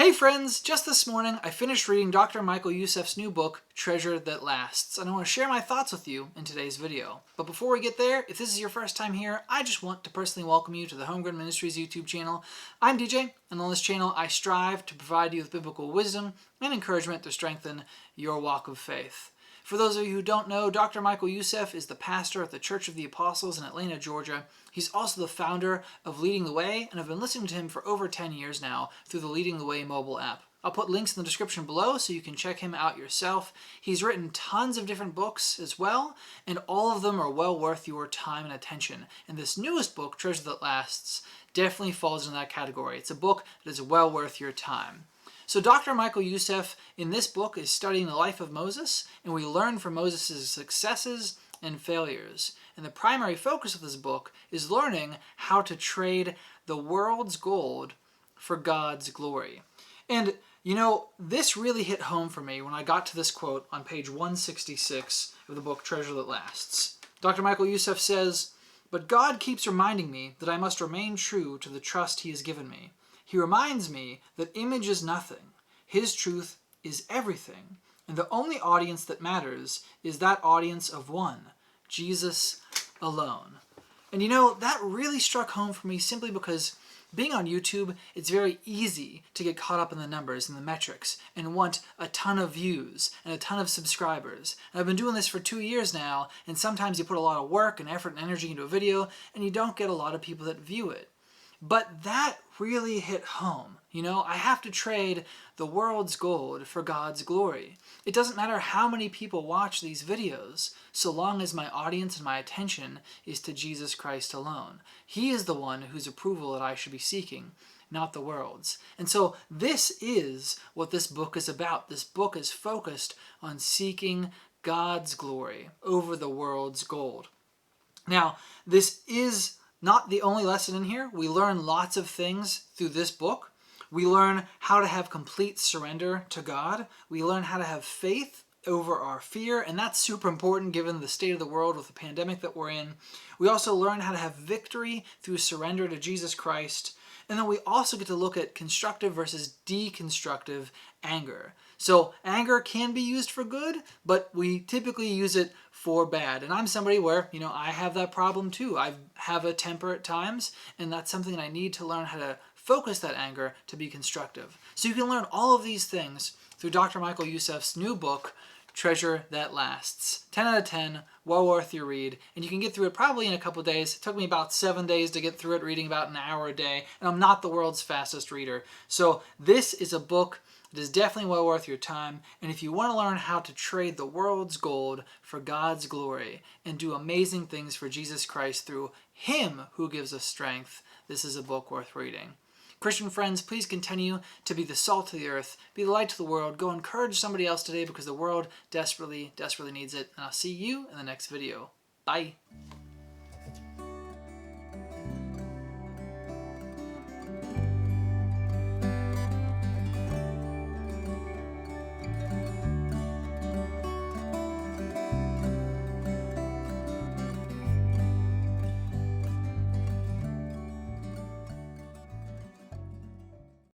Hey friends, just this morning I finished reading Dr. Michael Youssef's new book, Treasure That Lasts, and I want to share my thoughts with you in today's video. But before we get there, if this is your first time here, I just want to personally welcome you to the HomeGrown Ministries YouTube channel. I'm DJ, and on this channel I strive to provide you with biblical wisdom and encouragement to strengthen your walk of faith. For those of you who don't know, Dr. Michael Youssef is the pastor at the Church of the Apostles in Atlanta, Georgia. He's also the founder of Leading the Way, and I've been listening to him for over 10 years now through the Leading the Way mobile app. I'll put links in the description below so you can check him out yourself. He's written tons of different books as well, and all of them are well worth your time and attention. And this newest book, Treasure That Lasts, definitely falls in that category. It's a book that is well worth your time. So Dr. Michael Youssef in this book is studying the life of Moses, and we learn from Moses' successes and failures. And the primary focus of this book is learning how to trade the world's gold for God's glory. And you know, this really hit home for me when I got to this quote on page 166 of the book Treasure That Lasts. Dr. Michael Youssef says, "But God keeps reminding me that I must remain true to the trust He has given me. He reminds me that image is nothing. His truth is everything. And the only audience that matters is that audience of one, Jesus alone." And you know, that really struck home for me simply because being on YouTube, it's very easy to get caught up in the numbers and the metrics and want a ton of views and a ton of subscribers. And I've been doing this for 2 years now, and sometimes you put a lot of work and effort and energy into a video and you don't get a lot of people that view it. But that really hit home. You know, I have to trade the world's gold for God's glory. It doesn't matter how many people watch these videos, so long as my audience and my attention is to Jesus Christ alone. He is the one whose approval that I should be seeking, not the world's. And so this is what this book is about. This book is focused on seeking God's glory over the world's gold. Now, this is not the only lesson in here. We learn lots of things through this book. We learn how to have complete surrender to God. We learn how to have faith over our fear, and that's super important given the state of the world with the pandemic that we're in. We also learn how to have victory through surrender to Jesus Christ. And then we also get to look at constructive versus deconstructive anger. So anger can be used for good, but we typically use it for bad. And I'm somebody where, you know, I have that problem too. I have a temper at times, and that's something I need to learn how to focus that anger to be constructive. So you can learn all of these things through Dr. Michael Youssef's new book, Treasure That Lasts. 10 out of 10, well worth your read. And you can get through it probably in a couple days. It took me about 7 days to get through it, reading about an hour a day. And I'm not the world's fastest reader. So this is a book that is definitely well worth your time. And if you want to learn how to trade the world's gold for God's glory and do amazing things for Jesus Christ through Him who gives us strength, this is a book worth reading. Christian friends, please continue to be the salt of the earth, be the light to the world. Go encourage somebody else today because the world desperately, desperately needs it. And I'll see you in the next video. Bye.